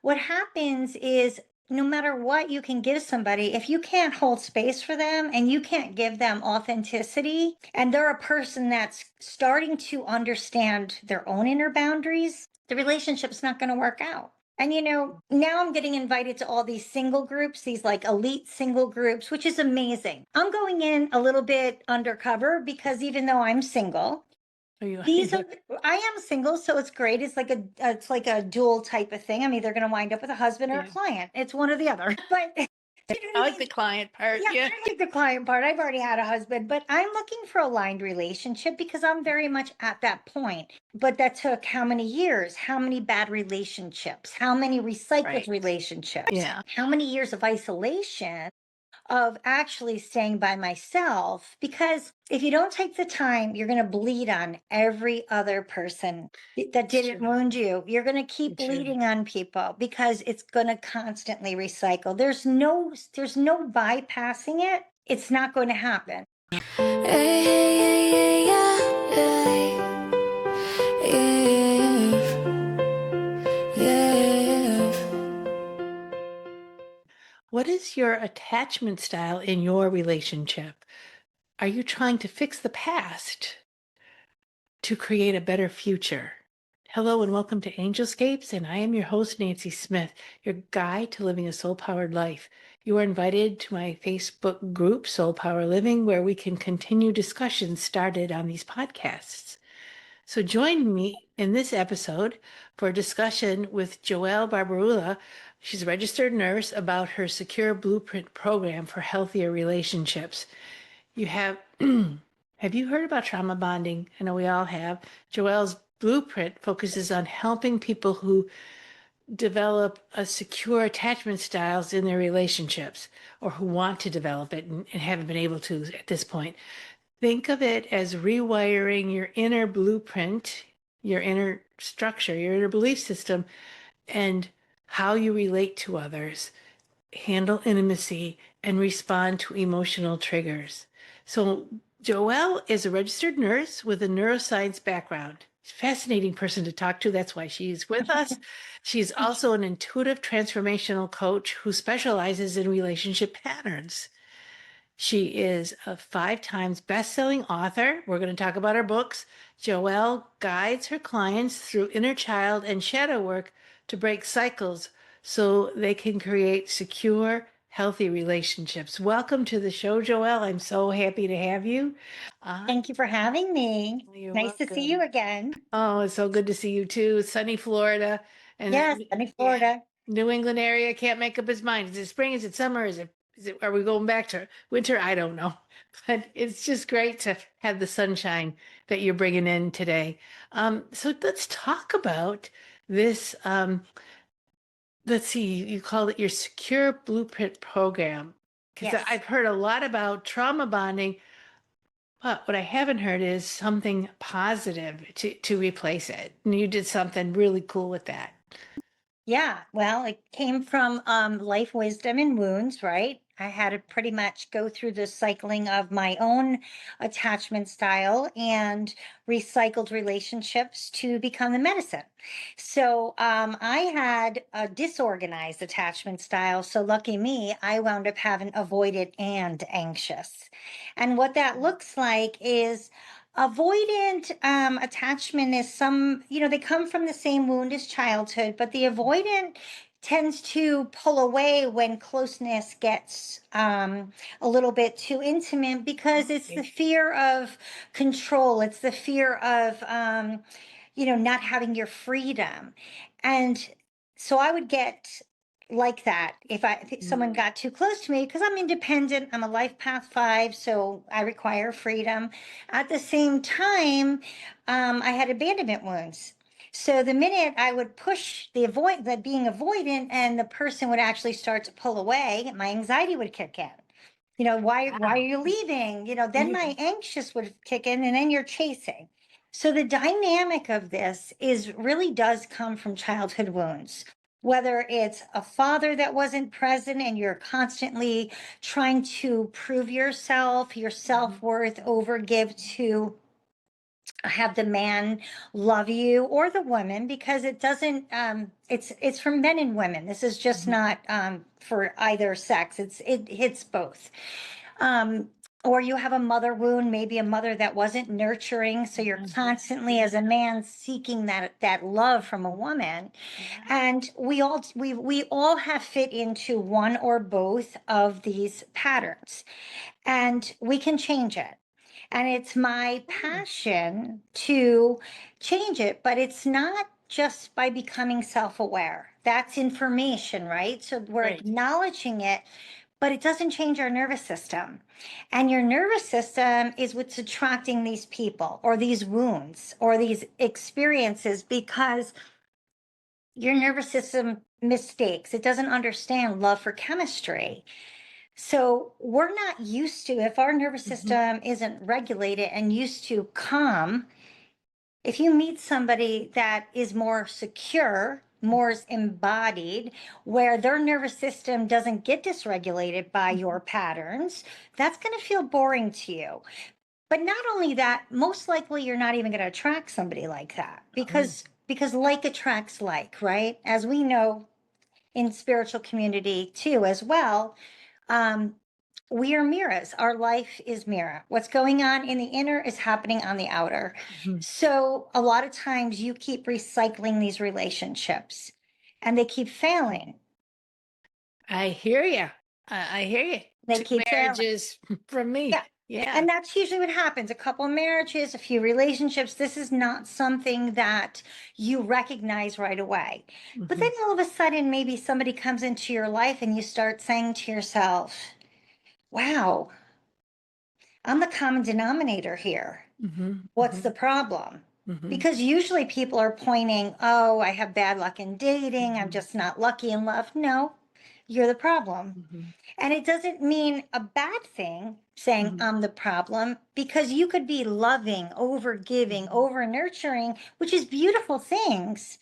what happens is no matter what you can give somebody, if you can't hold space for them and you can't give them authenticity, and they're a person that's starting to understand their own inner boundaries, the relationship's not going to work out. And now I'm getting invited to all these single groups, these like elite single groups, which is amazing. I'm going in a little bit undercover because even though I'm single, Are you? these are I am single, so it's great. It's like a dual type of thing. I'm either going to wind up with a husband or a Yeah. client. It's one or the other. But you know I what I like mean? the client part. Yeah, Yeah. I like the client part. I've already had a husband, but I'm looking for aligned relationship because I'm very much at that point. But that took how many years? How many bad relationships? How many recycled Right. relationships? Yeah. How many years of isolation of actually staying by myself? Because if you don't take the time, you're going to bleed on every other person that It's didn't true. wound you. You're going to keep It's true. bleeding on people because it's going to constantly recycle. There's no bypassing it. It's not going to happen. What is your attachment style in your relationship? Are you trying to fix the past to create a better future? Hello and welcome to Angelscapes, and I am your host, Nancy Smith, your guide to living a soul-powered life. You are invited to my Facebook group, Soul Power Living, where we can continue discussions started on these podcasts. So join me in this episode for a discussion with Joelle Barbarella. She's a registered nurse about her secure blueprint program for healthier relationships. You have you heard about trauma bonding? I know we all have. Joelle's blueprint focuses on helping people who develop a secure attachment styles in their relationships or who want to develop it and haven't been able to at this point. Think of it as rewiring your inner blueprint, your inner structure, your inner belief system, and how you relate to others, handle intimacy, and respond to emotional triggers. So, Joelle is a registered nurse with a neuroscience background. Fascinating person to talk to. That's why she's with us. She's also an intuitive transformational coach who specializes in relationship patterns. She is a 5 times best-selling author. We're going to talk about her books. Joelle guides her clients through inner child and shadow work to break cycles so they can create secure, healthy relationships. Welcome to the show, Joelle. I'm so happy to have you. Thank you for having me. You're Nice to see you welcome. again. Oh, it's so good to see you too. Sunny Florida. And Yes, then, sunny yeah, Florida. New England area can't make up his mind. Is it spring? Is it summer? Are we going back to winter? I don't know. But it's just great to have the sunshine that you're bringing in today. So let's talk about this. Let's see, you call it your secure blueprint program. Because Yes. I've heard a lot about trauma bonding, but what I haven't heard is something positive to replace it. And you did something really cool with that. Yeah, well, it came from life wisdom and wounds, right? I had to pretty much go through the cycling of my own attachment style and recycled relationships to become the medicine. So I had a disorganized attachment style. So lucky me, I wound up having avoidant and anxious. And what that looks like is avoidant attachment is they come from the same wound as childhood, but the avoidant tends to pull away when closeness gets a little bit too intimate because it's the Okay. fear of control. It's the fear of, not having your freedom. And so I would get like that if someone got too close to me because I'm independent. I'm a life path 5, so I require freedom. At the same time, I had abandonment wounds. So the minute I would push the being avoidant and the person would actually start to pull away, my anxiety would kick in. Why are Wow. you leaving? Then Yeah. my anxious would kick in and then you're chasing. So the dynamic of this is really does come from childhood wounds. Whether it's a father that wasn't present and you're constantly trying to prove yourself, your self-worth over give to have the man love you or the woman, because it doesn't, it's for men and women. This is just not for either sex. It hits both. Um, or you have a mother wound, maybe a mother that wasn't nurturing, so you're constantly as a man seeking that love from a woman. Yeah. And we all have fit into one or both of these patterns, and we can change it. And it's my Mm. passion to change it, but it's not just by becoming self aware. That's information, right? So we're Right. acknowledging it, but it doesn't change our nervous system. And your nervous system is what's attracting these people or these wounds or these experiences, because your nervous system mistakes. It doesn't understand love for chemistry. So we're not used to, if our nervous system isn't regulated and used to calm, if you meet somebody that is more secure, more embodied, where their nervous system doesn't get dysregulated by your patterns, that's going to feel boring to you. But not only that, most likely you're not even going to attract somebody like that, Oh. because like attracts like, right? As we know in spiritual community too, as well. Um, we are mirrors. Our life is mirror. What's going on in the inner is happening on the outer. Mhm. So a lot of times you keep recycling these relationships and they keep failing. I hear you. I hear you. They Two keep failing. marriages from me. Yeah. Yeah. And that's usually what happens. A couple of marriages, a few relationships. This is not something that you recognize right away. But Hmm. then all of a sudden, maybe somebody comes into your life and you start saying to yourself, wow, I'm the common denominator here. Hmm. What's Hmm. the problem? Hmm. Because usually people are pointing, oh, I have bad luck in dating. I'm just not lucky in love. No, you're the problem. Hmm. And it doesn't mean a bad thing saying Hmm. I'm the problem, because you could be loving, over giving, Hmm. over nurturing, which is beautiful things.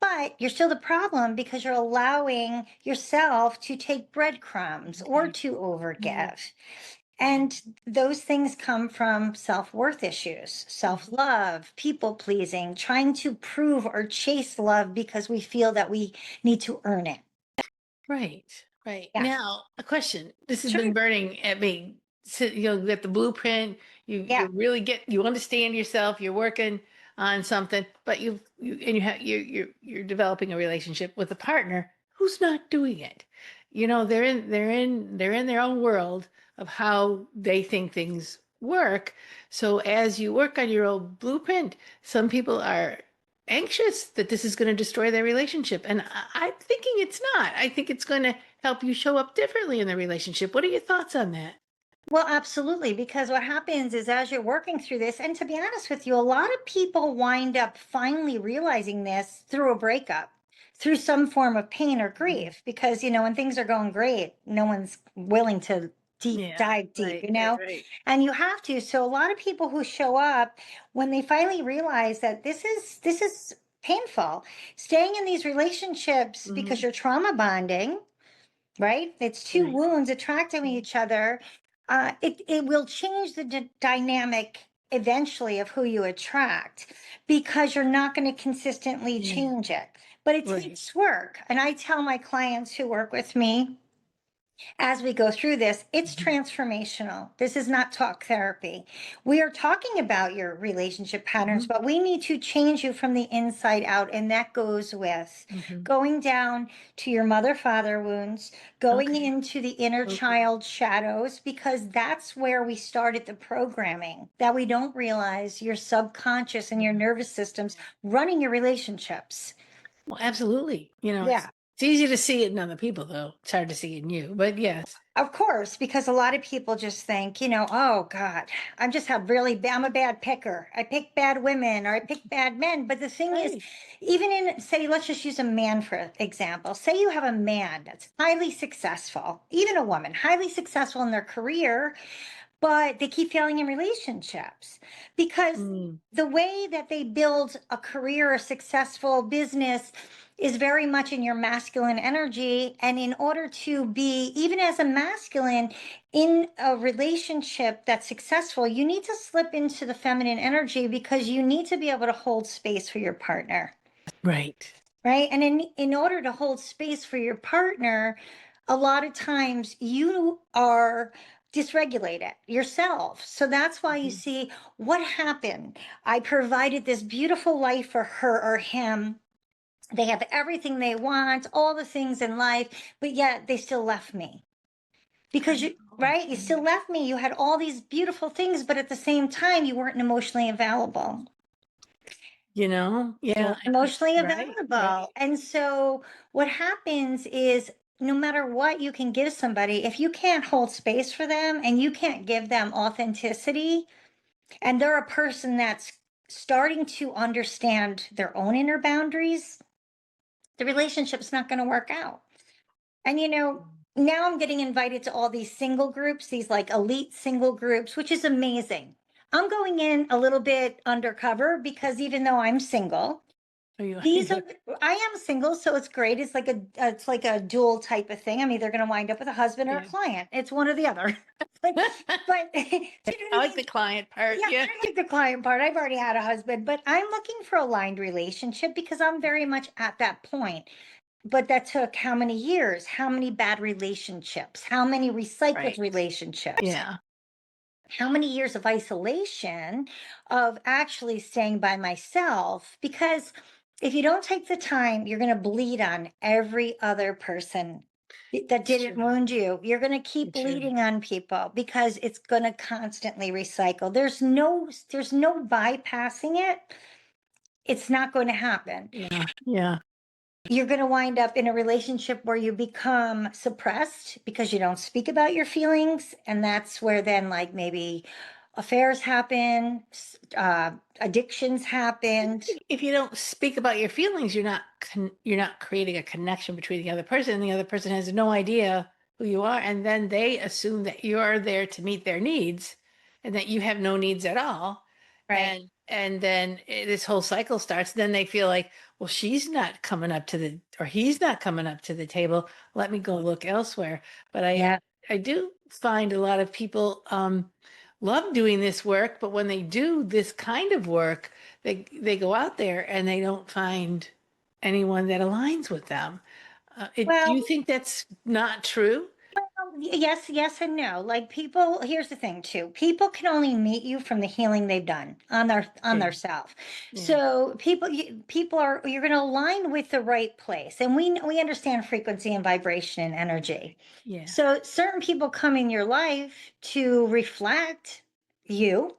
But you're still the problem because you're allowing yourself to take breadcrumbs or Okay. to Yeah. overgive. And those things come from self worth issues, self Mhm. love, people pleasing, trying to prove or chase love because we feel that we need to earn it. Right. Right. Yeah, Now, a question. This has sure. been burning at me. So, you get the blueprint. Yeah. You really you understand yourself. You're working on something, but you have you're developing a relationship with a partner who's not doing it. They're in their own world of how they think things work. So as you work on your own blueprint, some people are anxious that this is going to destroy their relationship. And I'm thinking it's not. I think it's going to help you show up differently in the relationship. What are your thoughts on that? Well, absolutely. Because what happens is, as you're working through this, and to be honest with you, a lot of people wind up finally realizing this through a breakup, through some form of pain or Mhm. grief. Because, when things are going great, no one's willing to Yeah, dive deep, right, right, right. and you have to. So a lot of people who show up, when they finally realize that this is painful, staying in these relationships because Hmm. you're trauma bonding, right? It's two Right. wounds attracting each other. It will change the dynamic eventually of who you attract, because you're not going to consistently Yeah. change it. But it Right. takes work. And I tell my clients who work with me, as we go through this, it's Hmm. transformational. This is not talk therapy. We are talking about your relationship patterns, Hmm. but we need to change you from the inside out. And that goes with Hmm. going down to your mother father wounds, going Okay. into the inner Okay. child shadows, because that's where we started the programming that we don't realize your subconscious and your Mhm. nervous systems running your relationships. Well, absolutely. Yeah. It's easy to see it in other people, though. It's hard to see it in you. But yes. Of course, because a lot of people just think, oh God, I'm a bad picker. I pick bad women or I pick bad men. But the thing is, Right. even in, say, let's just use a man for example. Say you have a man that's highly successful, even a woman, highly successful in their career, but they keep failing in relationships because Mm. the way that they build a career, a successful business, is very much in your masculine energy. And in order to be, even as a masculine, in a relationship that's successful, you need to slip into the feminine energy because you need to be able to hold space for your partner. Right. Right. And in order to hold space for your partner, a lot of times you are dysregulated yourself. So that's why you Mhm. see what happened. I provided this beautiful life for her or him. They have everything they want, all the things in life, but yet they still left me. Because you, Oh, right? You still left me. You had all these beautiful things, but at the same time, you weren't emotionally available. You yeah, weren't emotionally right, right. available. And so what happens is no matter what you can give somebody, if you can't hold space for them and you can't give them authenticity, and they're a person that's starting to understand their own inner boundaries, the relationship's not going to work out. And now I'm getting invited to all these single groups, these like elite single groups, which is amazing. I'm going in a little bit undercover because even though I'm single, Are you, these you are I am single, so it's great. It's like a dual type of thing. I'm either going to wind up with a husband or a yeah. client. It's one or the other. but do you know what I I like mean? the client part. Yeah, Yeah. I like the client part. I've already had a husband, but I'm looking for aligned relationship because I'm very much at that point. But that took how many years? How many bad relationships? How many recycled Right. relationships? Yeah. How many years of isolation of actually staying by myself? Because if you don't take the time, you're going to bleed on every other person that It's didn't true. wound you. You're going to keep It's true. bleeding on people because it's going to constantly recycle. There's no bypassing it. It's not going to happen. Yeah. Yeah. You're going to wind up in a relationship where you become suppressed because you don't speak about your feelings. And that's where then, like, maybe affairs happen, addictions happen. If you don't speak about your feelings, you're not creating a connection between the other person, and the other person has no idea who you are, and then they assume that you're there to meet their needs, and that you have no needs at all, Right. and then this whole cycle starts. Then they feel like, well, she's not coming up to the, or he's not coming up to the table. Let me go look elsewhere. But Yeah. I do find a lot of people love doing this work, but when they do this kind of work, they go out there and they don't find anyone that aligns with them. Do Well, you think that's not true? yes, yes, and no. Like people, here's the thing too. People can only meet you from the healing they've done on Yeah, their self. yeah, So people are you're going to align with the right place, and we understand frequency and vibration and energy. yeah. So certain people come in your life to reflect you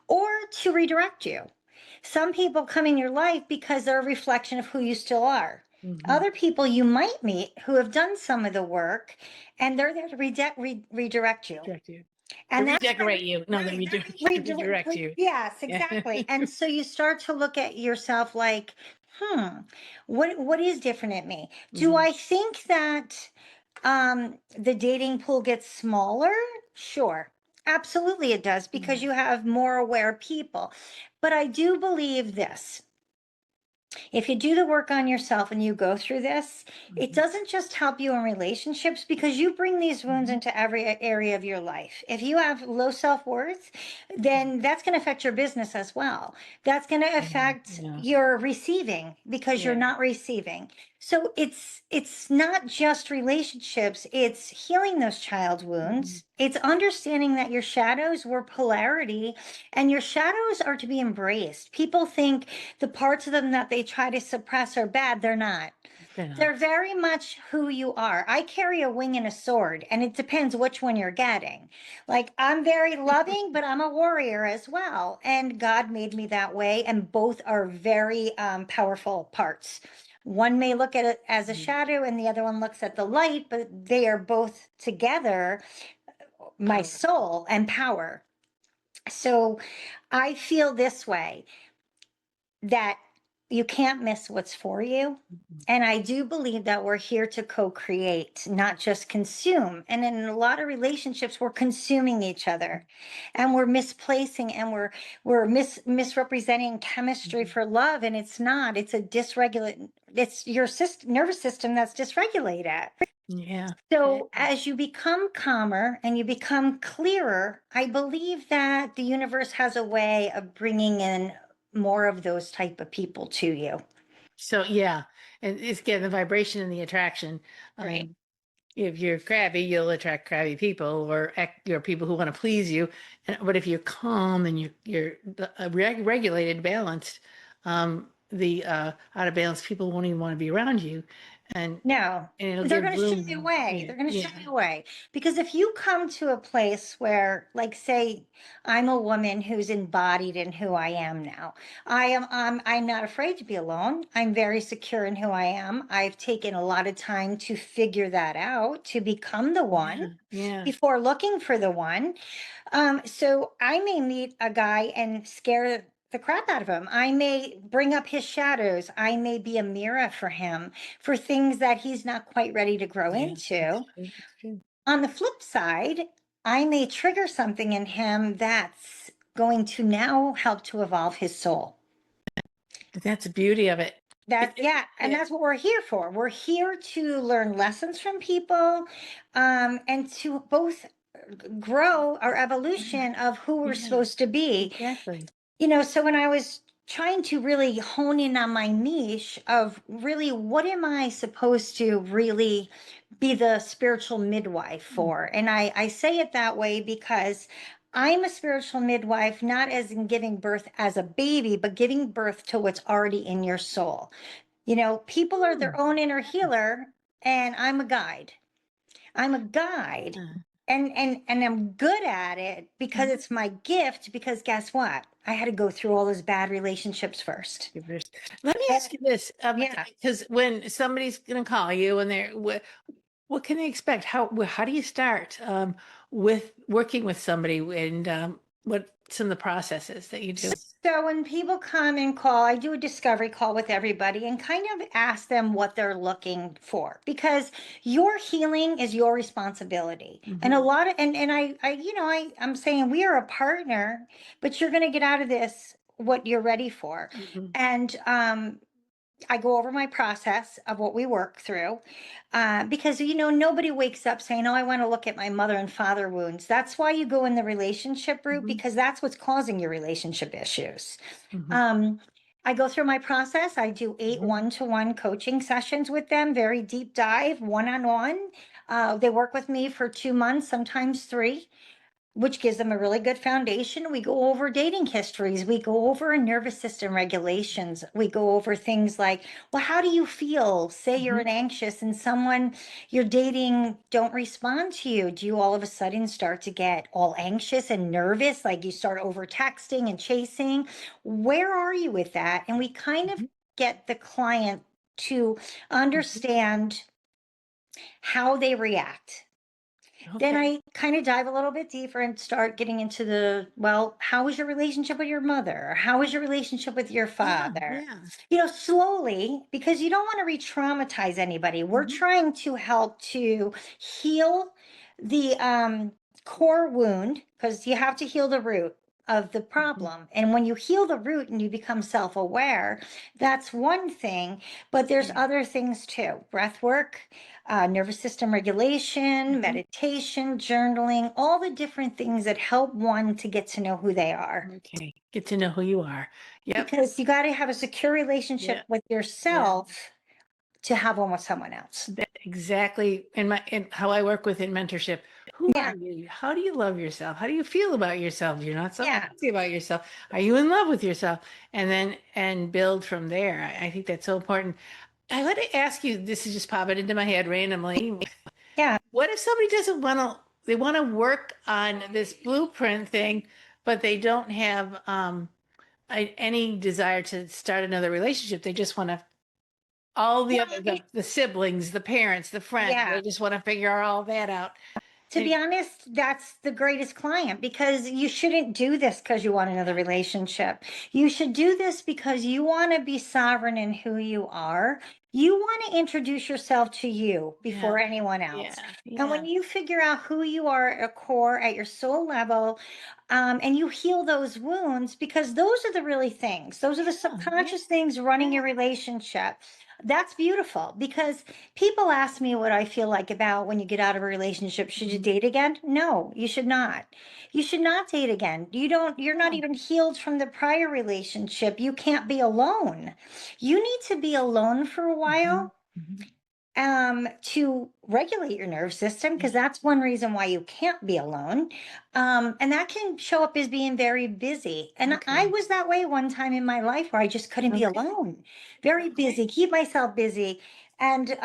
or to redirect you. Some people come in your life because they're a reflection of who you still are. Hmm. Other people you might meet who have done some of the work and they're there to redirect you. Direct you. Or And that's redecorate you. No, they right. redirect you. Yes, Yeah. exactly. And so you start to look at yourself like, what is different in me? Do Hmm. I think that the dating pool gets smaller? Sure. Absolutely it does because Yeah. you have more aware people. But I do believe this. If you do the work on yourself and you go through this, it Hmm. doesn't just help you in relationships because you bring these wounds Hmm. into every area of your life. If you have low self worth, then that's going to affect your business as well. That's going to affect Yeah. your receiving because you're Yeah. not receiving. So it's not just relationships, it's healing those child Hmm. wounds. It's understanding that your shadows were polarity and your shadows are to be embraced. People think the parts of them that they try to suppress are bad. They're not. They're not. They're very much who you are. I carry a wing and a sword, and it depends which one you're getting. Like, I'm very loving, but I'm a warrior as well. And God made me that way, and both are very powerful parts. One may look at it as a Mhm. shadow, and the other one looks at the light, but they are both together my Powerful. soul and power. So I feel this way that you can't miss what's for you. Mhm. And I do believe that we're here to co create, not just consume. And in a lot of relationships, we're consuming each other and we're misplacing and we're misrepresenting chemistry Mhm. for love. And it's not, it's a it's your nervous system that's dysregulated. Yeah. So as you become calmer and you become clearer, I believe that the universe has a way of bringing in more of those type of people to you. So yeah, and it's again the vibration and the attraction. Right. If you're crabby, you'll attract crabby people or people who want to please you. But if you're calm and you're regulated, balanced, the out of balance people won't even want to be around you, and No, and it'll they're give going to show room. you away. Yeah, They're going to show yeah, you away. Because if you come to a place where, like, say, I'm a woman who's embodied in who I am now. I'm not afraid to be alone. I'm very secure in who I am. I've taken a lot of time to figure that out, to become the one yeah, yeah, before looking for the one. So I may meet a guy and scare the crap out of him. I may bring up his shadows. I may be a mirror for him for things that he's not quite ready to grow yeah. That's into. true. That's true. On the flip side, I may trigger something in him that's going to now help to evolve his soul. But that's the beauty of it. Yeah, and Yeah, that's what we're here for. We're here to learn lessons from people, and to both grow our yeah, evolution of who we're yeah. supposed to be. Exactly. So when I was trying to really hone in on my niche of really what am I supposed to really be the spiritual midwife Mm. for? And I say it that way because I'm a spiritual midwife, not as in giving birth as a baby, but giving birth to what's already in your soul. People are Mm. their own inner healer, and I'm a guide. I'm a guide, Yeah. and I'm good at it because Mhm. it's my gift, because guess what? I had to go through all those bad relationships first. Let me And ask you this, yeah. because when somebody's going to call you and what can they expect? How do you start with working with somebody, and what some of the processes that you do? So when people come and call, I do a discovery call with everybody and kind of ask them what they're looking for, because your healing is your responsibility. And a Hmm. lot of and I'm saying we are a partner, but you're going to get out of this what you're ready for. Hmm. And I go over my process of what we work through, because nobody wakes up saying, "Oh, I want to look at my mother and father wounds." That's why you go in the relationship route, Hmm. because that's what's causing your relationship issues. Hmm. Um, I go through my process. I do 8 Hmm. one-to-one coaching sessions with them, very deep dive, one-on-one. They work with me for 2 months, sometimes three, which gives them a really good foundation. We go over dating histories. We go over nervous system regulations. We go over things like, well, how do you feel? Say you're an Hmm. anxious and someone you're dating don't respond to you. Do you all of a sudden start to get all anxious and nervous? Like you start over texting and chasing? Where are you with that? And we kind of get the client to Hmm. understand how they react. Then Okay. I kind of dive a little bit deeper and start getting into well, how is your relationship with your mother? How is your relationship with your Yeah. father? Yeah. Slowly, because you don't want to re-traumatize anybody. We're Hmm. trying to help to heal the core wound, because you have to heal the root of the Hmm. problem. And when you heal the root and you become self-aware, that's one thing, but there's Yeah. other things too. Breath work, nervous system regulation, Hmm. meditation, journaling, all the different things that help one to get to know who they are. Okay. Get to know who you are. Yep. Because you got to have a secure relationship Yeah. with Yeah. yourself to have one with someone else. That exactly in how I work with in mentorship. Who are Yeah, you? How do you love yourself? How do you feel about yourself? You're not so yeah, crazy about yourself. Are you in love with yourself? And build from there. I think that's so important. I want to ask you, this is just popping into my head randomly. yeah. What if somebody doesn't want to, they want to work on this blueprint thing, but they don't have any desire to start another relationship. They just want to all the other Well, the siblings, the parents, the friends. yeah. They just want to figure all that out. To be And honest, that's the greatest client, because you shouldn't do this because you want another relationship. You should do this because you want to be sovereign in who you are. You want to introduce yourself to you yeah, before anyone else. yeah, And yeah, when you figure out who you are at a core, at your soul level, and you heal those wounds, because those are the really things, those are the yeah, yeah, subconscious things running yeah. your relationship. That's beautiful because people ask me what I feel like about when you get out of a relationship. Should you Mhm. date again? No, you should not. You should not date again. You're not Oh. even healed from the prior relationship. You can't be alone. You need to be alone for a Mhm. while Mhm. to regulate your nerve system, because Yeah. that's one reason why you can't be alone. And that can show up as being very busy. And I Okay. was that way one time in my life where I just couldn't be Okay. alone, very Okay. busy, keep myself busy. And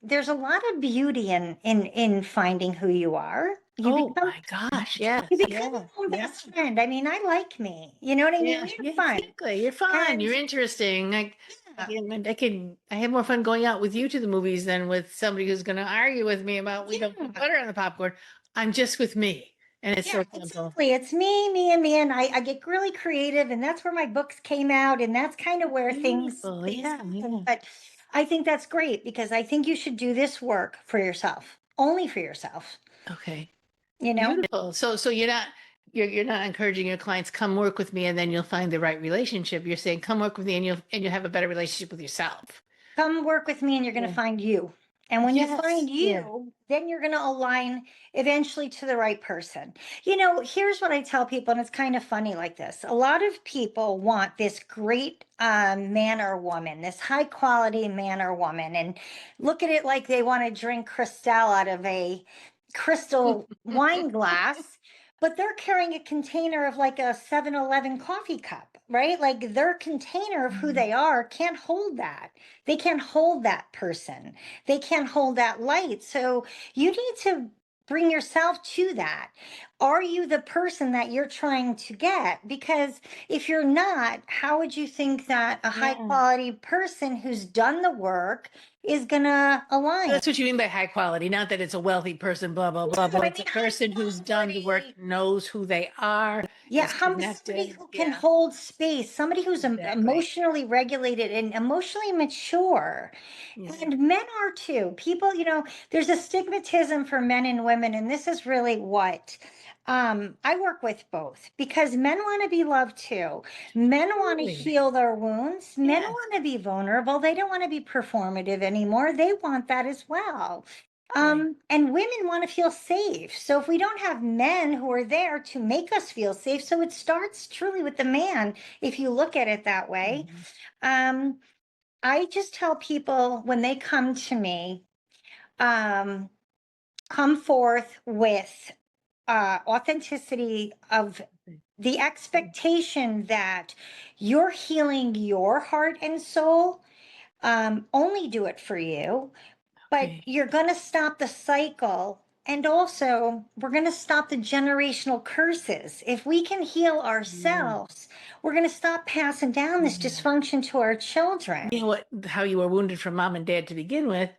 there's a lot of beauty in finding who you are. Oh my gosh. Yes. You become Yeah. your own Yeah. best friend. I mean, I like me. You know what I mean? Yeah. We're Yeah. fun. Exactly. You're fun. And You're interesting. yeah, I have more fun going out with you to the movies than with somebody who's going to argue with me about we don't put yeah. butter on the popcorn. I'm just with me, and it's Yeah, so simple. exactly. It's me, me, and me, and I get really creative, and that's where my books came out, and that's kind of where Beautiful. things Yeah. happen. Yeah. But I think that's great because I think you should do this work for yourself, only for yourself. Okay. You know, Beautiful. So you're not encouraging your clients come work with me and then you'll find the right relationship. You're saying come work with me and you'll have a better relationship with yourself. come work with me, and you're going to Yeah. find you. And when you Yes. find Yeah. you, then you're going to align eventually to the right person. You know, here's what I tell people, and it's kind of funny like this. A lot of people want this great man or woman, this high quality man or woman, and look at it like they want to drink Cristal out of a crystal wine glass, but they're carrying a container of like a 7-Eleven coffee cup, right? Like their container of who Mhm. they are can't hold that. They can't hold that person. They can't hold that light. So you need to bring yourself to that. Are you the person that you're trying to get? Because if you're not, how would you think that a high Yeah. quality person who's done the work is going to So align? that's what you mean by high quality, not that it's a wealthy person, blah, blah, blah, Yeah, but I it's mean, a high person who's done the work, quality. knows who they are, Yeah, is somebody connected. who can Yeah, hold space, somebody who's exactly. emotionally regulated and emotionally mature. Yeah. And men are too. People, there's a stigmatism for men and women, and this is really what I work with both because men want to be loved too. Men want to Totally. heal their wounds. Men Yes. want to be vulnerable. They don't want to be performative anymore. They want that as well. Right. And women want to feel safe. So if we don't have men who are there to make us feel safe, so it starts truly with the man, if you look at it that way. Mhm. Um, I just tell people when they come to me, um, come forth with authenticity of the expectation that you're healing your heart and soul. Only do it for you, but Okay. you're going to stop the cycle. And also, we're going to stop the generational curses. If we can heal Mm. ourselves, we're going to stop passing down this Yeah. dysfunction to our You children. know what, how you were wounded from mom and dad to begin with,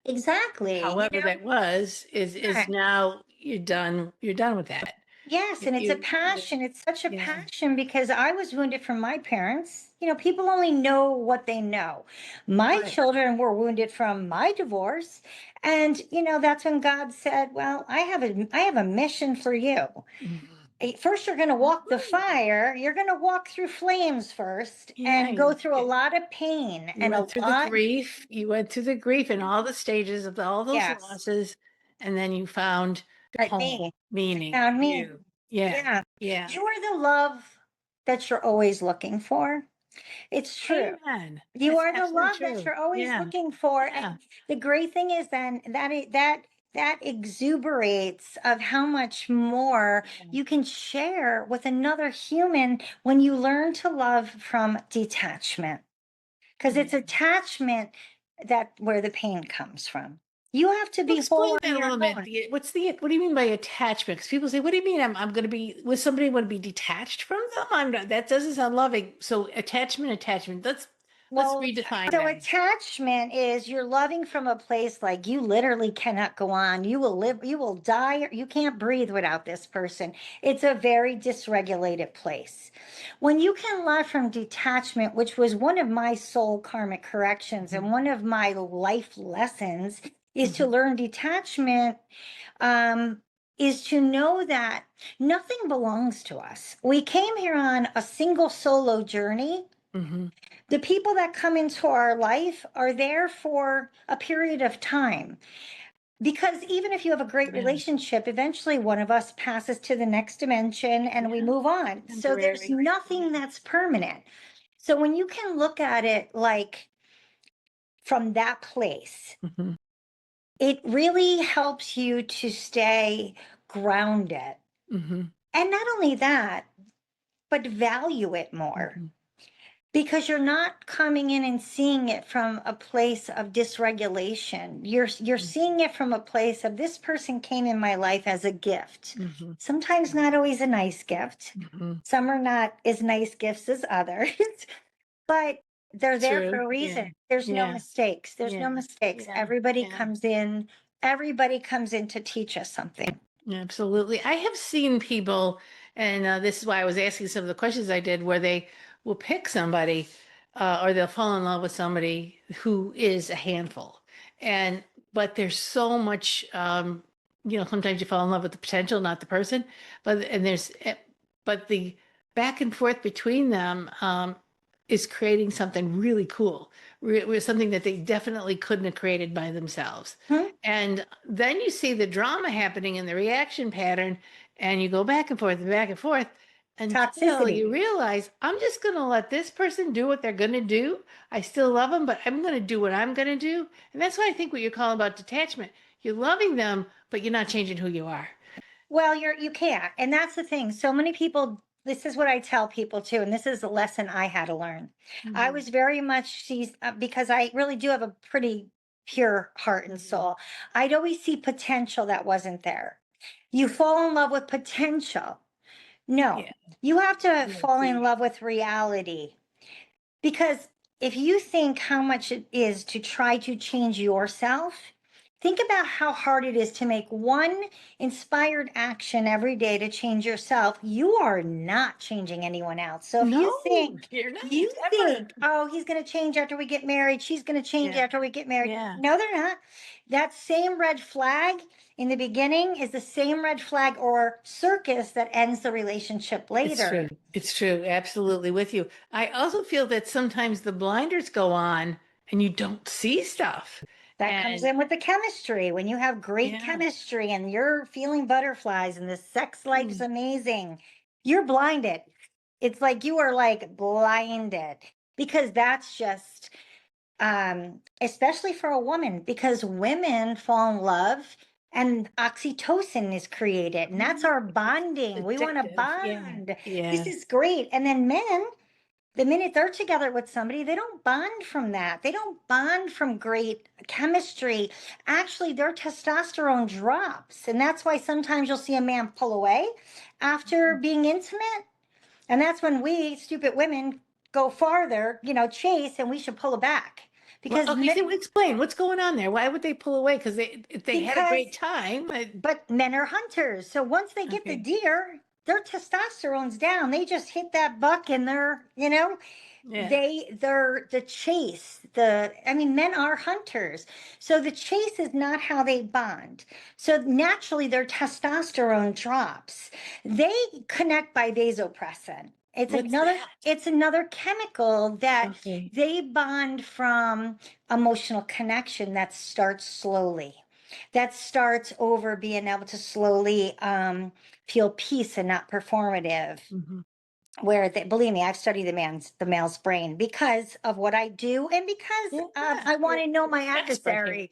Exactly. however that was, is Yeah. now you're done with that. Yes, and it's a Yeah. passion. It's such a Yeah. passion because I was wounded from my parents. People only know what they know. My Right. children were wounded from my divorce. And, that's when God said, well, I have a mission for you. Mhm. First, you're going to walk the fire. You're going to walk through flames first Yeah. and go through a lot of pain You and a went through the lot. grief. You went through the grief and all the stages of all those Yes, losses, and then you found right, home, me. meaning, Found me. you. Yeah. Yeah. Yeah. You are the love that you're always looking for. It's true. Amen. You That's are the absolutely love that true. you're always Yeah. looking for. Yeah. And the great thing is then that exuberates of how much more Yeah. you can share with another human when you learn to love from detachment. Because Yeah. it's attachment that where the pain comes from. You have to Well, be explain whole on that a your little bit. own. What do you mean by attachment? Because people say, "What do you mean? I'm going to be with somebody? Want to be detached from them? I'm not. That doesn't sound loving." So attachment. Let's Well, redefine so that. attachment is you're loving from a place like you literally cannot go on. You will live, you will die, or you can't breathe without this person. It's a very dysregulated place. When you can love from detachment, which was one of my soul karmic corrections and Mhm. one of my life lessons, is to Mhm. learn detachment, um, is to know that nothing belongs to us. We came here on a single solo journey Mm-hmm. The people that come into our life are there for a period of time. Because even if you have a great Yeah. relationship, eventually one of us passes to the next dimension and we Yeah. move on. So there's Temporary. nothing that's permanent. So when you can look at it like from that place, Mm-hmm. it really helps you to stay grounded. Mm-hmm. And not only that, but value it more. Mm-hmm. Because you're not coming in and seeing it from a place of dysregulation. You're seeing it from a place of this person came in my life as a gift. Mm-hmm. Sometimes not always a nice gift. Mm-hmm. Some are not as nice gifts as others, but they're there for True. a Yeah. reason. There's no Yeah. mistakes. There's no Yeah. mistakes. Yeah. Yeah. Everybody comes in to teach us something. Absolutely. I have seen people, and this is why I was asking some of the questions I did, where they will pick somebody or they'll fall in love with somebody who is a handful. And, but there's so much, sometimes you fall in love with the potential, not the person. But the back and forth between them is creating something really cool, something that they definitely couldn't have created by themselves. Hmm? And then you see the drama happening in the reaction pattern, and you go back and forth until Toxicity. you realize, I'm just going to let this person do what they're going to do. I still love them, but I'm going to do what I'm going to do. And that's why I think what you're calling about detachment. You're loving them, but you're not changing who you are. Well, you can't. And that's the thing. So many people, this is what I tell people too, and this is a lesson I had to learn. I Mhm. was very much seized because I really do have a pretty pure heart and Mhm. soul. I'd always see potential that wasn't there. You fall in love with potential. No, Yeah. you have to Yeah. fall in See. love with reality. Because if you think how much it is to try to change yourself, think about how hard it is to make one inspired action every day to change yourself. You are not changing anyone else. So if No, you're not you ever. think, oh, he's going to change after we get married, she's going to change Yeah. after we get married. Yeah. No, they're not. That same red flag in the beginning is the same red flag or circus that ends the relationship It's later. true. It's true. Absolutely with you. I also feel that sometimes the blinders go on and you don't see stuff. That comes And in with the chemistry. When you have great yeah. chemistry and you're feeling butterflies and the sex life's Mm. amazing, you're blinded. It's like you are like blinded because that's just especially for a woman because women fall in love and oxytocin is created and that's our bonding. We want to Addictive. Yeah. bond. This Yeah. is great. And then men, the minute they're together with somebody, they don't bond from that. They don't bond from great chemistry. Actually, their testosterone drops. And that's why sometimes you'll see a man pull away after being intimate. And that's when we, stupid women, go farther, chase, and we should pull it back. Well, Because okay, men, so explain what's going on there. Why would they pull away? Because if they had a because great time. but men are hunters. So once they get the Okay. deer, their testosterone's down. They just hit that buck and Yeah. they're the chase. Men are hunters. So the chase is not how they bond. So naturally their testosterone drops. They connect by vasopressin. What's that? It's another chemical that Okay. they bond from emotional connection that starts slowly, that starts over being able to slowly feel peace and not performative. Hmm. Where they, believe me, I've studied the male's brain because of what I do and because Yeah. Yeah. I want You're to know you're my the expert here. adversary.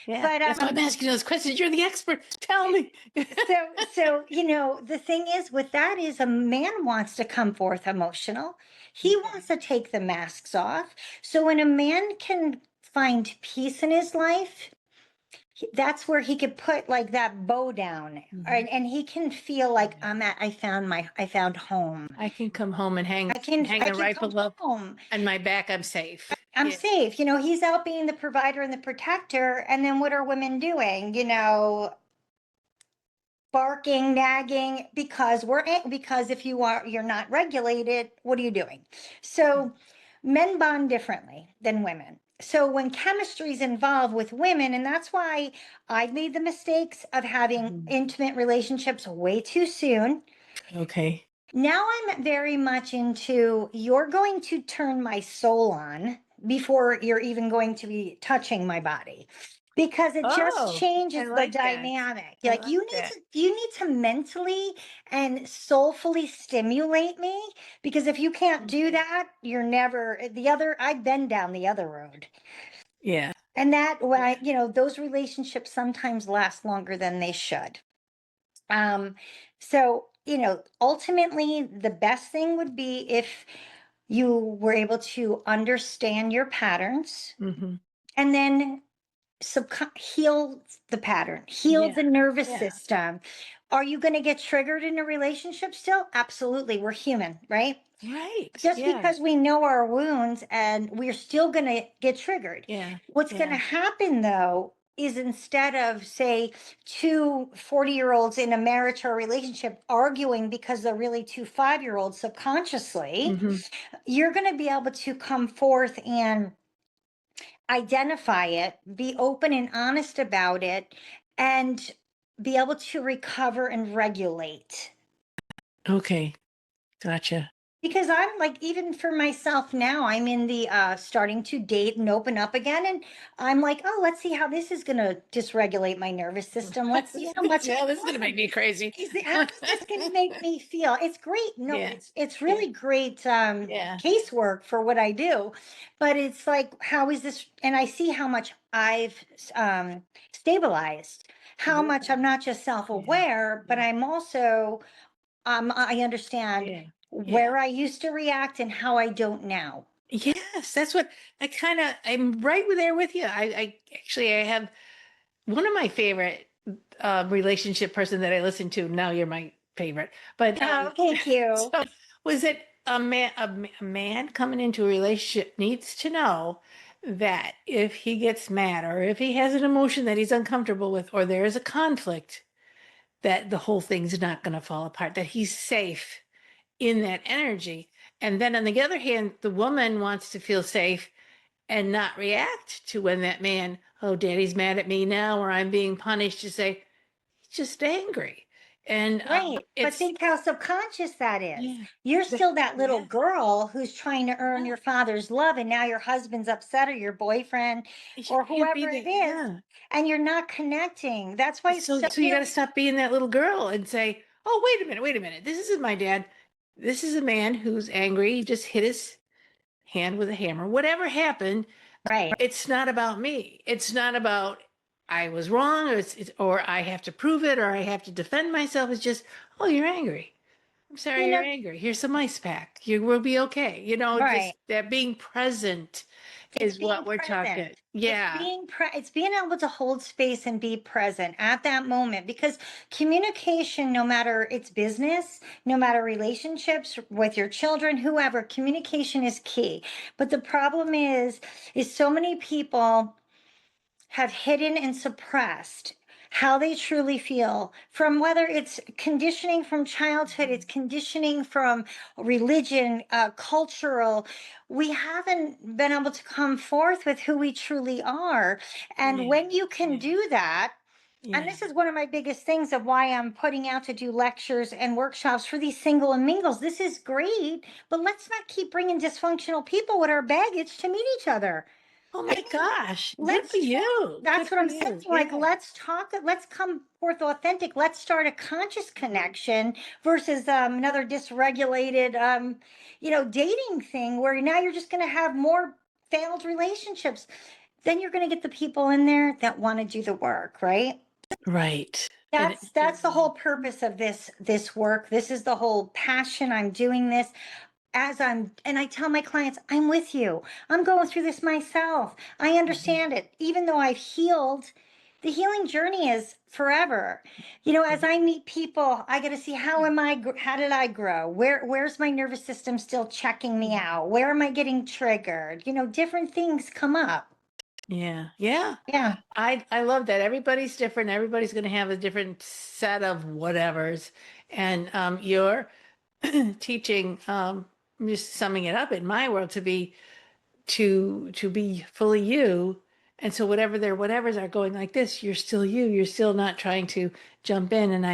Yeah. But That's why I'm asking you those questions. You're the expert. Tell me. the thing is with that is a man wants to come forth emotional. He Okay. wants to take the masks off. So when a man can find peace in his life, that's where he could put like that bow down Hmm. and he can feel like I found home. I can come home and I can hang I the can come rifle up home. on my back. I'm safe. I'm Yeah. safe. He's out being the provider and the protector. And then what are women doing? Barking, nagging because if you're not regulated, what are you doing? So men bond differently than women. So when chemistry is involved with women, and that's why I made the mistakes of having Mhm. intimate relationships way too soon. Okay. Now I'm very much into you're going to turn my soul on before you're even going to be touching my body. Because it just Oh, I changes the like that. dynamic. I Like like that. you need to mentally and soulfully stimulate me because if you can't do Okay. that, you're never the other I've been down the other road. Yeah. And that Yeah. why, those relationships sometimes last longer than they should. Um, so, ultimately, the best thing would be if you were able to understand your patterns Hmm. and then heal the pattern, heal Yeah. the nervous Yeah. system. Are you going to get triggered in a relationship still? Absolutely. We're human, right? Right. Just Yeah. because we know our wounds and we're still going to get triggered. Yeah. What's going to Yeah. happen though is instead of, say, two 40-year-olds in a marriage or a relationship arguing because they're really two 5-year-olds subconsciously, Hmm. you're going to be able to come forth and identify it, be open and honest about it, and be able to recover and regulate. Okay. Gotcha. Because I'm like, even for myself now, I'm in the starting to date and open up again. And I'm like, oh, let's see how this is going to dysregulate my nervous system. Let's see how much Well, this is gonna make me crazy. how is this going to make me feel? It's great. No, Yeah. it's Yeah. really great Yeah. casework for what I do. But it's like, how is this? And I see how much I've stabilized, how Good. much I'm not just Yeah. self-aware, but Yeah. I'm also I understand Yeah. Yeah. where I used to react and how I don't now. Yes, that's what I'm right there with you. I actually I have one of my favorite relationship person that I listen to. Now you're my favorite, but Oh, thank you. so was it a man coming into a relationship needs to know that if he gets mad or if he has an emotion that he's uncomfortable with or there is a conflict, that the whole thing's not going to fall apart, that he's safe in that energy. And then on the other hand, the woman wants to feel safe and not react to when that man, oh, daddy's mad at me now, or I'm being punished, to say, he's just angry. And Right. But it's, think how subconscious that is. yeah, You're the, still that little yeah, girl who's trying to earn yeah. your father's love, and now your husband's upset or your boyfriend You or can't be whoever the, it is, yeah. and you're not connecting. That's why it's So, so, so you got to stop being that little girl and say, oh, wait a minute. This isn't my dad. This is a man who's angry. He just hit his hand with a hammer. Whatever happened, right. it's not about me. It's not about I was wrong, or I have to prove it, or I have to defend myself. It's just, oh, you're angry. I'm sorry You you're know, angry. Here's some ice pack. You will be okay. right. Just that being present It's is being what we're present. talking. Yeah. It's being able to hold space and be present at that moment because communication, no matter it's business, no matter relationships with your children, whoever, communication is key. But the problem is so many people have hidden and suppressed how they truly feel from whether it's conditioning from childhood, it's conditioning from religion, cultural. We haven't been able to come forth with who we truly are. And Yeah. when you can Yeah. do that, and Yeah. this is one of my biggest things of why I'm putting out to do lectures and workshops for these single and mingles. This is great, but let's not keep bringing dysfunctional people with our baggage to meet each other. Oh I my mean, gosh. Good for let's talk. you. Good That's what for I'm saying. you. Like, Yeah. let's talk. Let's come forth authentic. Let's start a conscious connection versus another dysregulated, dating thing where now you're just going to have more failed relationships. Then you're going to get the people in there that want to do the work, right? Right. And That's the whole purpose of this work. This is the whole passion. I'm doing this and I tell my clients, I'm with you. I'm going through this myself. I mhm, understand it. Even though I've healed, the healing journey is forever. As mhm, I meet people, I got to see how did I grow? Where's my nervous system still checking me out? Where am I getting triggered? Different things come up. yeah. Yeah. Yeah. I love that. Everybody's different. Everybody's going to have a different set of whatevers. And you're teaching, just summing it up in my world, to be fully you. And so whatever their whatevers are going like this, you're still you. You're still not trying to jump in. And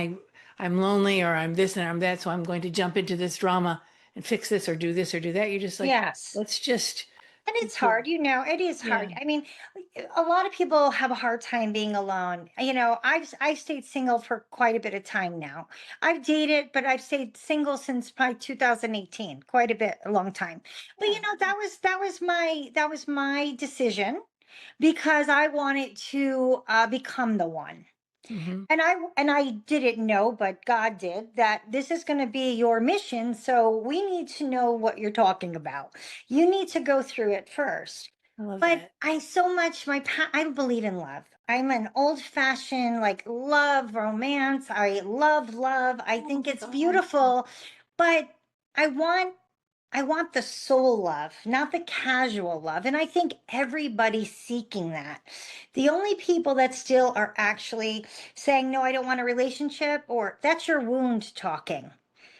I'm lonely or I'm this and I'm that, so I'm going to jump into this drama and fix this or do this or do that. You're just like, Yes. let's just, And it's hard, it is yeah. hard. I mean, a lot of people have a hard time being alone. I've stayed single for quite a bit of time now. I've dated, but I've stayed single since probably 2018, quite a bit, a long time. But Yeah. that was my decision because I wanted to become the one. Hmm. And I didn't know, but God did, that this is going to be your mission. So we need to know what you're talking about. You need to go through it first. I love But that. I so much I believe in love. I'm an old fashioned like love romance. I love love. I Oh think my it's God. beautiful, but I want I want the soul love, not the casual love. And I think everybody's seeking that. The only people that still are actually saying, no, I don't want a relationship, or that's your wound talking.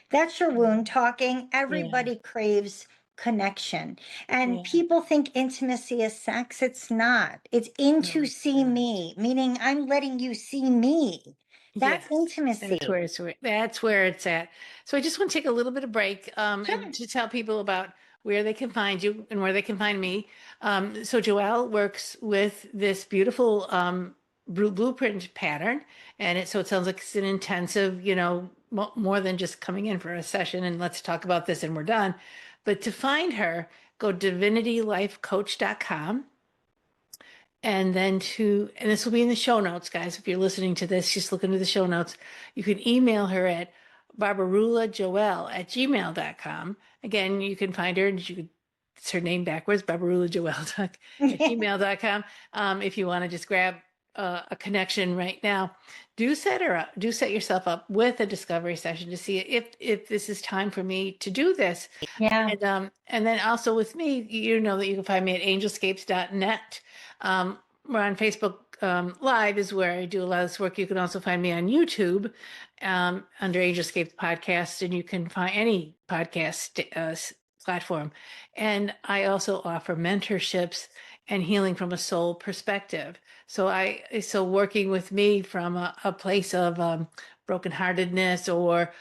That's your wound talking. Yeah. Everybody craves connection. And Yeah. people think intimacy is sex. It's not. It's No, into it's see not. me, meaning I'm letting you see me. That's Yes, intimacy. that's where it's at. So I just want to take a little bit of break, and Sure. to tell people about where they can find you and where they can find me. So Joelle works with this beautiful blueprint pattern, and so it sounds like it's an intensive, more than just coming in for a session and let's talk about this and we're done. But to find her, go divinitylifecoach.com. And this will be in the show notes, guys. If you're listening to this, just look into the show notes. You can email her at barbarulajoelle@gmail.com. Again, you can find her, and it's her name backwards, barbarulajoelle at gmail.com. If you want to just grab a connection right now, do set yourself up with a discovery session to see if this is time for me to do this. Yeah. And then also with me, you know that you can find me at angelscapes.net. We're on Facebook Live is where I do a lot of this work. You can also find me on YouTube under Angelscapes Podcasts, and you can find any podcast platform. And I also offer mentorships and healing from a soul perspective. So working with me from a place of brokenheartedness or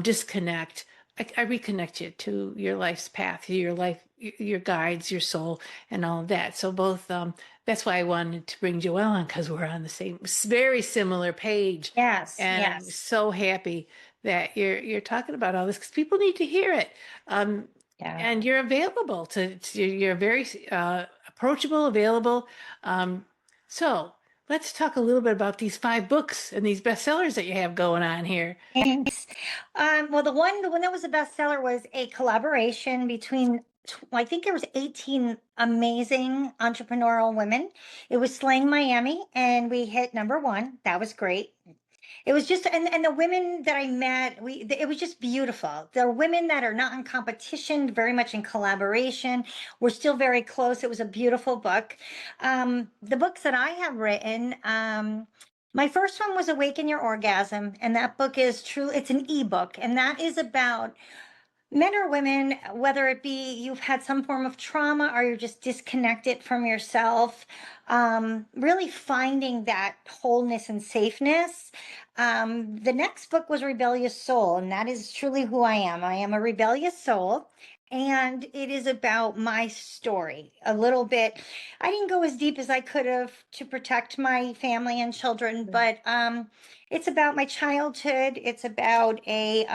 disconnect, I reconnect you to your life's path, your life, your guides, your soul, and all of that. So both, that's why I wanted to bring Joelle on, because we're on the same, very similar page. Yes. And I'm Yes. so happy that you're talking about all this because people need to hear it. Um, Yeah. and you're available you're very approachable, available. So let's talk a little bit about these 5 books and these bestsellers that you have going on here. Thanks. Well, the one that was a bestseller was a collaboration between, I think there was 18 amazing entrepreneurial women. It was Slaying Miami, and we hit number one. That was great. It was just, and the women that I met, it was just beautiful. There are women that are not in competition, very much in collaboration. We're still very close. It was a beautiful book. The books that I have written, my first one was Awaken Your Orgasm, and that book is true. It's an ebook, and that is about men or women, whether it be you've had some form of trauma or you're just disconnected from yourself, really finding that wholeness and safeness. The next book was Rebellious Soul, and that is truly who I am. I am a rebellious soul. And it is about my story a little bit. I didn't go as deep as I could have to protect my family and children, but it's about my childhood. It's about a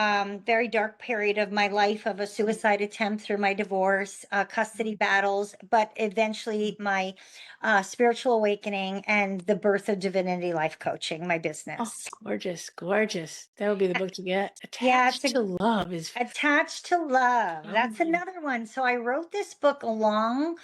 very dark period of my life of a suicide attempt through my divorce, custody battles, but eventually my spiritual awakening and the birth of Divinity Life Coaching, my Oh, business. gorgeous, gorgeous. That would be the book to get. Yeah, it's Attached to Love is, Attached to Love. oh That's my, another one. So I wrote this book along,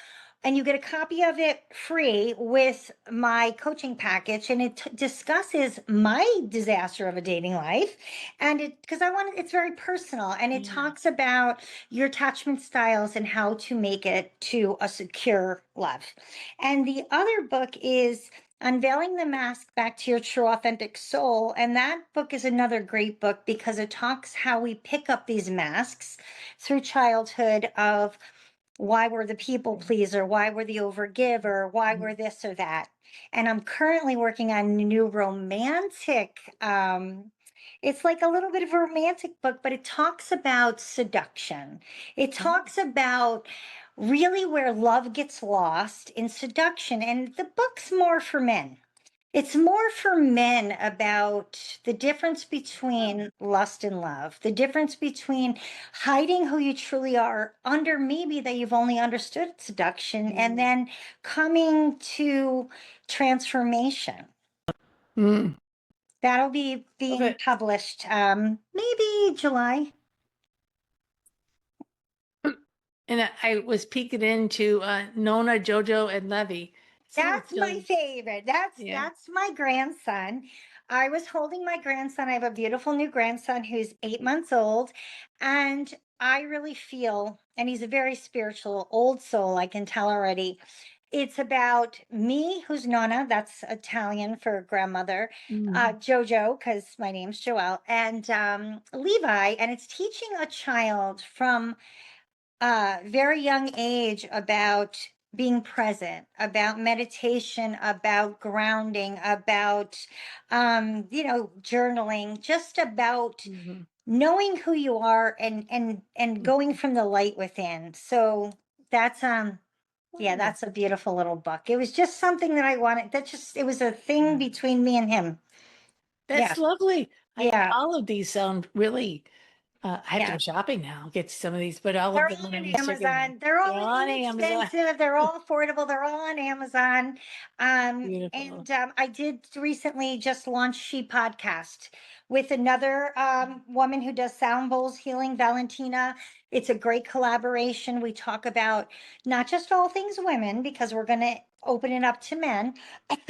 and you get a copy of it free with my coaching package. And it discusses my disaster of a dating life. And because it's very personal, and it yeah. talks about your attachment styles and how to make it to a secure love. And the other book is Unveiling the Mask Back to Your True Authentic Soul. And that book is another great book because it talks how we pick up these masks through childhood of why we're the people pleaser, why we're the overgiver, why we're this or that. And I'm currently working on a new romantic It's like a little bit of a romantic book, but it talks about seduction. It talks about really where love gets lost in seduction. And the book's more for men. It's more for men about the difference between lust and love, the difference between hiding who you truly are under maybe that you've only understood seduction and then coming to transformation. Mm. That'll be being Okay. published maybe July. And I was peeking into Nonna, JoJo, and Levi. Some of the That's my children. favorite. Yeah. That's my grandson. I was holding my grandson. I have a beautiful new grandson who's 8 months old, and I really feel, and he's a very spiritual old soul, I can tell already. It's about me, who's Nonna, that's Italian for grandmother, Mm. JoJo, because my name's Joelle, and Levi, and it's teaching a child from very young age about being present, about meditation, about grounding, about journaling, just about Mhm. knowing who you are and going from the light within. So that's yeah, Wow. that's a beautiful little book. It was just something that I wanted. That just it was a thing between me and him. Yeah. That's lovely. Yeah. All of these sound really. I have to go Yeah. shopping now, get some of these, but all They're of them all when I on was checking them. Amazon. They're They're all on Amazon. inexpensive. They're all affordable. They're all on Amazon. Beautiful. And I did recently just launch She Podcast with another woman who does sound bowls healing, Valentina. It's a great collaboration. We talk about not just all things women because we're going to open it up to men,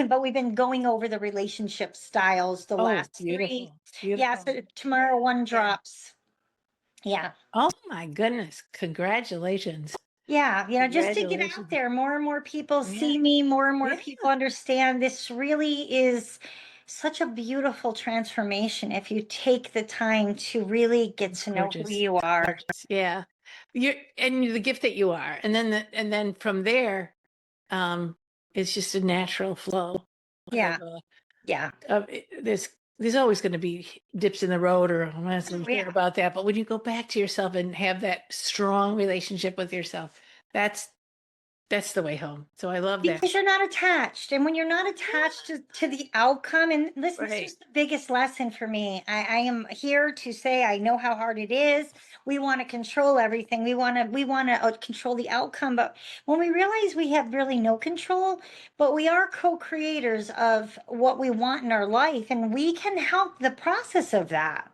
but we've been going over the relationship styles the Oh, last three. beautiful. Yeah, Beautiful. so tomorrow one Yeah. drops. Yeah. Oh my goodness. Congratulations. Yeah, just to get out Congratulations. there, more and more people Yeah. see me, more and more Yeah. people understand this really is such a beautiful transformation if you take the time to really get It's to know who gorgeous. you It's are. gorgeous. Yeah. You're the gift that you are. And then from there, um, it's just a natural flow Yeah, of yeah. there's always going to be dips in the road or I'm not Oh, so sure yeah. about that. But when you go back to yourself and have that strong relationship with yourself, that's that's the way home. So I love that. Because you're not attached. And when you're not attached to the outcome, and this Right. was the biggest lesson for me. I am here to say I know how hard it is. We want to control everything. We want to control the outcome. But when we realize we have really no control, but we are co-creators of what we want in our life, and we can help the process of that.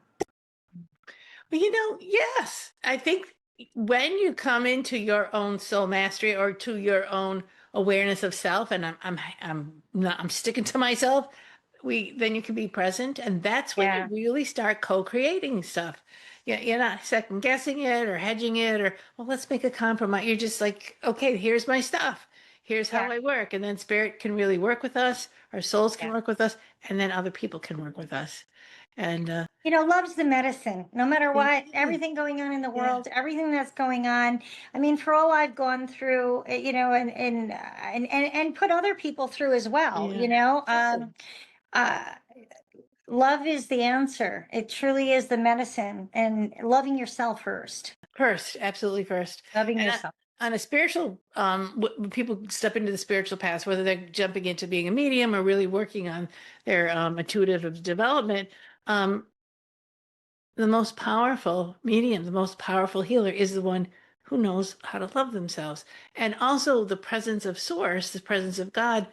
Well, yes, I think when you come into your own soul mastery or to your own awareness of self, and I'm sticking to myself, then you can be present, and that's when you Yeah. really start co-creating stuff. Yeah, you're not second guessing it or hedging it or well, let's make a compromise. You're just like, okay, here's my stuff. Here's how Yeah. I work, and then spirit can really work with us. Our souls can Yeah. work with us, and then other people can work with us. And Love's the medicine, no matter yeah, what, everything going on in the yeah. world, everything that's going on. I mean, for all I've gone through, and put other people through as well, Yeah. uh, love is the answer. It truly is the medicine, and loving yourself first, First, absolutely first. loving And yourself. on a spiritual, when people step into the spiritual path, whether they're jumping into being a medium or really working on their intuitive development, um, the most powerful medium, the most powerful healer is the one who knows how to love themselves. And also the presence of source, the presence of God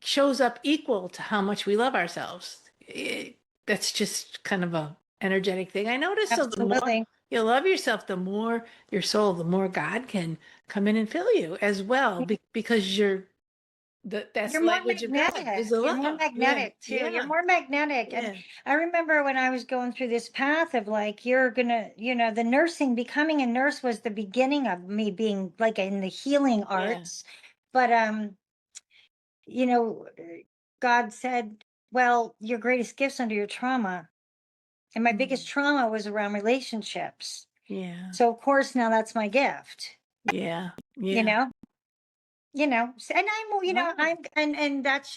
shows up equal to how much we love ourselves. That's just kind of a energetic thing I noticed. So the more Absolutely. you love yourself, the more your soul, the more God can come in and fill you as well, because that's You're the more language of God is magnetic. the You're more love. Yeah, magnetic too. You're yeah, more magnetic. And yeah, I remember when I was going through this path of like, you're gonna, the nursing, becoming a nurse was the beginning of me being like in the healing yeah. arts. But, you know, God said, well, your greatest gift's under your trauma. And my Mm. biggest trauma was around relationships. Yeah, So of course now that's my gift, yeah, you yeah. know? you know, and I'm, you know, Wow. and that's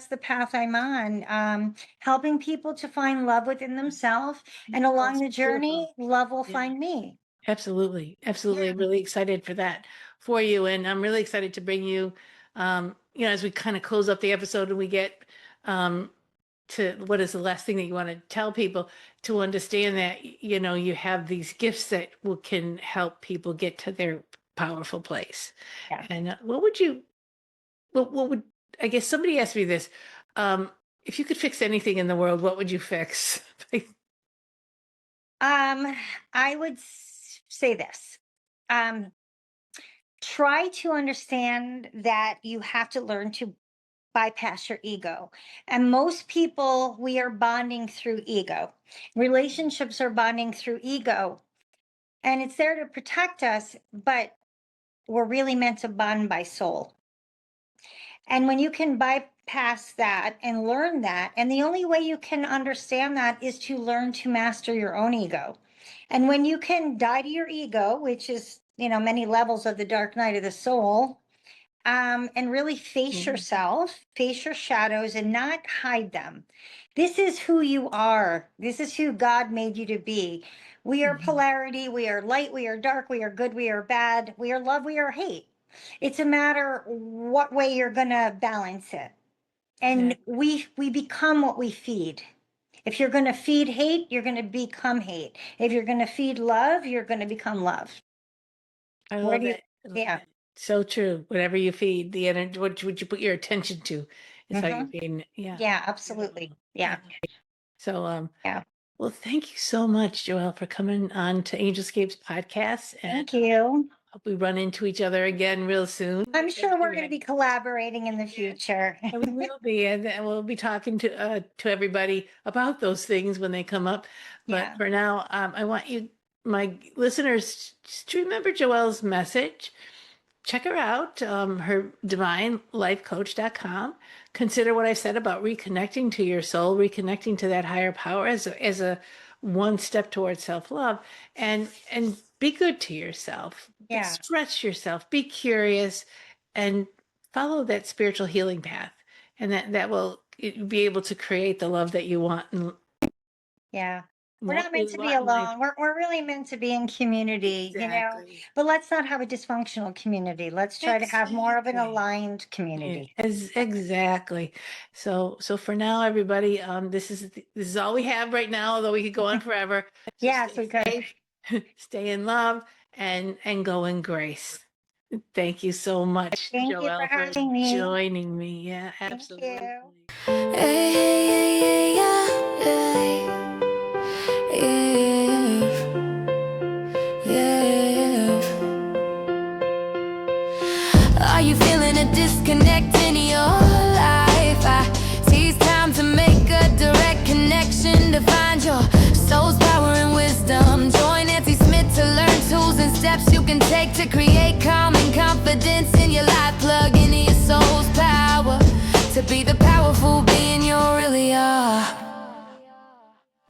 the path I'm on. Helping people to find love within themselves, and along That's the beautiful. journey, love will Yeah. find me. Absolutely. Absolutely. Yeah. I'm really excited for that for you. And I'm really excited to bring you, as we kind of close up the episode and we get to what is the last thing that you want to tell people to understand that, you have these gifts that can help people get to their powerful place. Yeah. And what would, I guess somebody asked me this, um, if you could fix anything in the world, what would you fix? I would say this. Um, Try to understand that you have to learn to bypass your ego. And most people, we are bonding through ego. Relationships are bonding through ego. And it's there to protect us, but we're really meant to bond by soul. And when you can bypass that and learn that, and the only way you can understand that is to learn to master your own ego. And when you can die to your ego, which is, many levels of the dark night of the soul, and really face yourself, face your shadows, and not hide them. This is who you are. This is who God made you to be. We are Mhm. polarity. We are light. We are dark. We are good. We are bad. We are love. We are hate. It's a matter what way you're gonna balance it. And That- we become what we feed. If you're gonna feed hate, you're gonna become hate. If you're gonna feed love, you're gonna become love. I Where love do you? that. I love Yeah. that. So true. Whatever you feed, the energy, what you put your attention to is how you Hmm. feed. Yeah. Yeah. Beautiful. Absolutely. Yeah. Yeah. So, Yeah. well, thank you so much, Joelle, for coming on to Angelscapes Podcasts, and Thank you. hope we run into each other again real soon. I'm sure we're going to Anyway, be collaborating in the yeah, future. and we will be, and we'll be talking to everybody about those things when they come up. But Yeah. for now, I want you, my listeners, just to remember Joelle's message. Check her out, her divinelifecoach.com. Consider what I said about reconnecting to your soul, reconnecting to that higher power as a one step towards self-love, and be good to yourself. Yeah. Stretch yourself, be curious, and follow that spiritual healing path. And that will be able to create the love that you want and Yeah. We're want, not meant really to be want in life. alone. We're really meant to be in community, Exactly. but let's not have a dysfunctional community. Let's try to have more of an Exactly. aligned Yeah, community. exactly. So for now, everybody, this is all we have right now, although we could go on forever. So Yes, stay we could. safe, stay in love, and go in grace. Thank you so much, Thank you for Joelle, for having me. joining me. Yeah, Thank absolutely. you. Hey, hey, yeah, yeah, yeah, yeah. Are you feeling a disconnect in your life? I see it's time to make a direct connection to find your soul's power and wisdom. Join Nancy Smith to learn tools and steps you can take to create calm and confidence